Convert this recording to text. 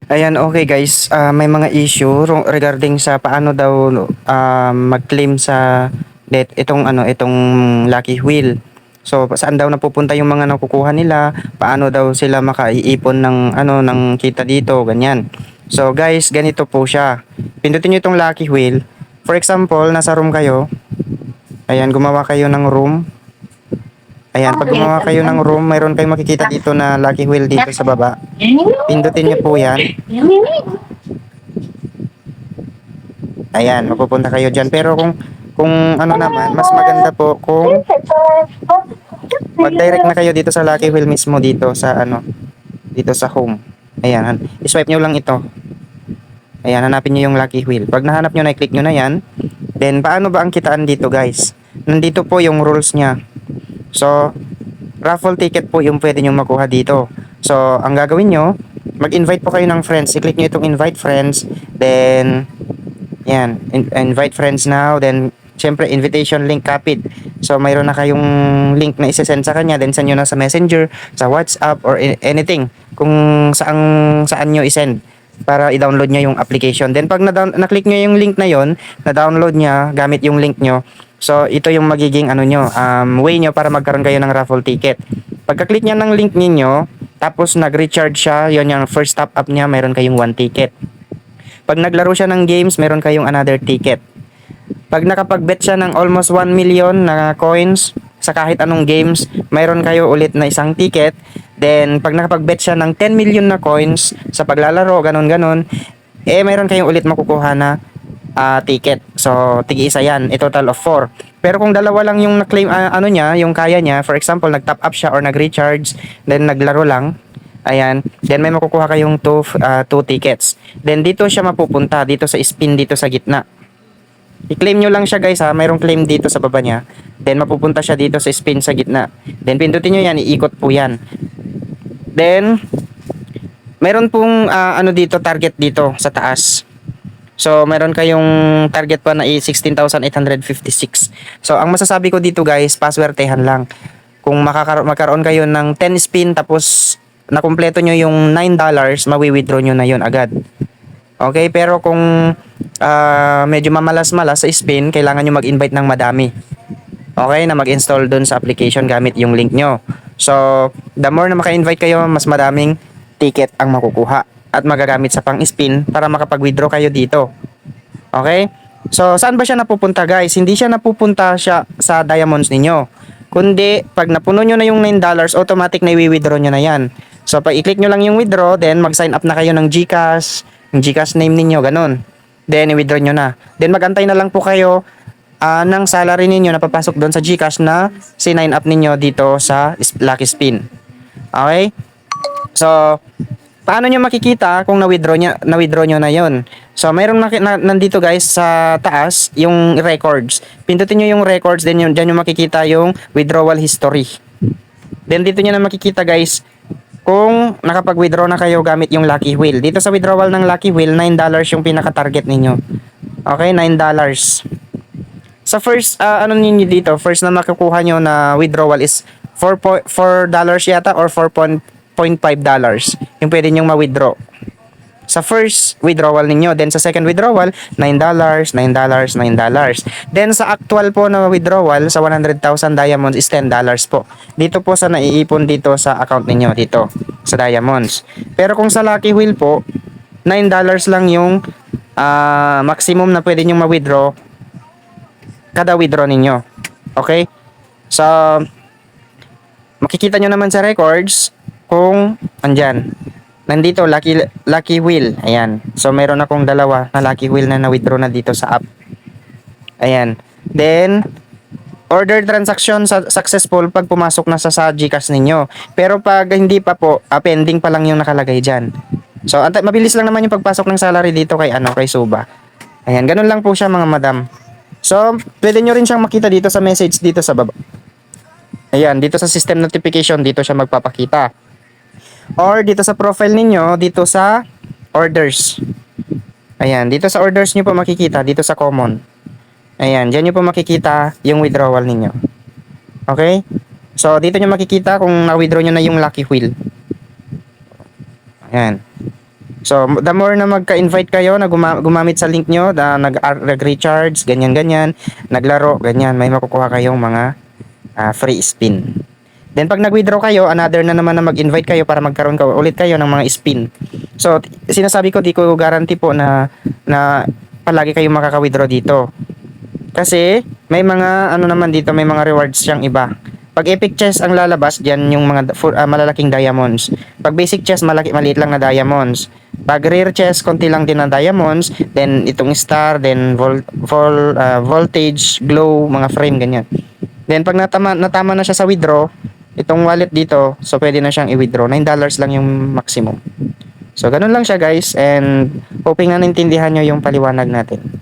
Ayan, okay guys, may mga issue regarding sa paano daw mag-claim sa itong Lucky Wheel. So saan daw napupunta yung mga nakukuha nila? Paano daw sila makaiipon ng kita dito, ganyan. So guys, ganito po siya. Pindutin niyo itong Lucky Wheel. For example, nasa room kayo. Ayan, gumawa kayo ng room. Ayan, pag gumawa kayo ng room, mayroon kayong makikita dito na Lucky Wheel dito sa baba. Pindutin niyo po 'yan. Ayan, mapupunta kayo diyan. Pero kung ano naman, mas maganda po kung mag-direct na kayo dito sa Lucky Wheel mismo dito sa dito sa home. Ayan, i-swipe nyo lang ito. Ayan, hanapin nyo yung Lucky Wheel. Pag nahanap nyo na, i-click nyo na yan. Then, paano ba ang kitaan dito guys? Nandito po yung rules nya. So, raffle ticket po yung pwede nyo makuha dito. So, ang gagawin nyo, mag-invite po kayo ng friends. I-click nyo itong invite friends. Then, yan, invite friends now. Then, syempre, invitation link copied. So, mayroon na kayong link na isesend sa kanya. Then, send nyo na sa Messenger, sa WhatsApp, or anything. Kung saan nyo isend para i-download niya yung application. Then, pag na-click nyo yung link na yon, na-download niya gamit yung link nyo. So, ito yung magiging way nyo para magkaroon kayo ng raffle ticket. Pagka-click niya ng link ninyo, tapos nag-recharge siya, yon yung first top up niya, mayroon kayong 1 ticket. Pag naglaro siya ng games, meron kayong another ticket. Pag nakapag-bet siya ng almost 1 million na coins sa kahit anong games, mayroon kayo ulit na isang ticket. Then, pag nakapag-bet siya ng 10 million na coins sa paglalaro, ganun-ganun, mayroon kayong ulit makukuha na ticket. So, tig-isa yan. A total of 4. Pero kung dalawa lang yung na-claim, yung kaya niya, for example, nag-top up siya or nag-recharge, then naglaro lang, ayan, then may makukuha kayong 2 tickets. Then dito siya mapupunta, dito sa spin dito sa gitna. I-claim nyo lang siya guys ha, mayroong claim dito sa baba niya. Then mapupunta siya dito sa spin sa gitna. Then pindutin nyo yan, iikot po yan. Then, meron pong dito, target dito sa taas. So, meron kayong target pa na 16,856. So, ang masasabi ko dito guys, paswertehan lang. Kung magkaroon kayo ng 10 spin tapos nakumpleto nyo yung $9, mawi-withdraw nyo na yun agad. Okay, pero kung medyo mamalas-malas sa spin, kailangan nyo mag-invite ng madami. Okay, na mag-install dun sa application gamit yung link nyo. So, the more na maka-invite kayo, mas madaming ticket ang makukuha at magagamit sa pang-spin para makapag-withdraw kayo dito. Okay? So, saan ba siya napupunta guys? Hindi siya napupunta siya sa diamonds ninyo. Kundi, pag napuno nyo na yung $9, automatic na i-withdraw nyo na yan. So, pag i-click nyo lang yung withdraw, then mag-sign up na kayo ng GCash, yung GCash name ninyo, ganun. Then, i-withdraw nyo na. Then, magantay na lang po kayo ng salary ninyo na papasok doon sa GCash na sinign up ninyo dito sa Lucky Spin. Okay? So, paano nyo makikita kung na-withdraw nyo na yon? So, mayroon nandito guys sa taas yung records. Pindutin nyo yung records, then dyan nyo makikita yung withdrawal history. Then dito nyo na makikita guys kung nakapag-withdraw na kayo gamit yung Lucky Wheel. Dito sa withdrawal ng Lucky Wheel, $9 yung pinaka-target ninyo. Okay, $9. Sa first, ninyo dito, first na makukuha nyo na withdrawal is $4 yata or $4.5 yung pwede nyong ma-withdraw. Sa first withdrawal ninyo, then sa second withdrawal, $9, $9, $9. Then sa actual po na withdrawal sa 100,000 diamonds is $10 po. Dito po sa naiipon dito sa account ninyo dito sa diamonds. Pero kung sa Lucky Wheel po, $9 lang yung maximum na pwede nyong ma-withdraw kada withdraw ninyo. Okay? So, makikita nyo naman sa records kung andyan. Nandito, Lucky Wheel. Ayan. So, meron akong dalawa na Lucky Wheel na na-withdraw na dito sa app. Ayan. Then, order transaction successful pag pumasok na sa GCash ninyo. Pero pag hindi pa po, pending pa lang yung nakalagay dyan. So, mabilis lang naman yung pagpasok ng salary dito kay Suba. Ayan. Ganun lang po siya mga madam. So, pwede nyo rin siyang makita dito sa message dito sa baba. Ayan. Dito sa system notification, dito siya magpapakita. Or dito sa profile ninyo, dito sa orders. Ayan, dito sa orders nyo po makikita, dito sa common. Ayan, dyan nyo po makikita yung withdrawal ninyo. Okay? So, dito nyo makikita kung na-withdraw nyo na yung Lucky Wheel. Ayan. So, the more na magka-invite kayo na gumamit sa link nyo, nag-recharge, ganyan-ganyan, naglaro, ganyan, may makukuha kayong mga free spin. Then pag nag-withdraw kayo, another na naman na mag-invite kayo para magkaroon ulit kayo ng mga spin. So, sinasabi ko, di ko guarantee po na palagi kayo makaka-withdraw dito. Kasi may mga ano naman dito, may mga rewards siyang iba. Pag epic chest ang lalabas, diyan yung mga malalaking diamonds. Pag basic chest, maliit lang na diamonds. Pag rare chest, konti lang din na diamonds. Then itong star, then voltage, glow, mga frame, ganyan. Then pag natama na siya sa withdraw, itong wallet dito, so pwede na siyang i-withdraw. $9 lang yung maximum. So ganun lang siya guys, and hoping na naintindihan nyo yung paliwanag natin.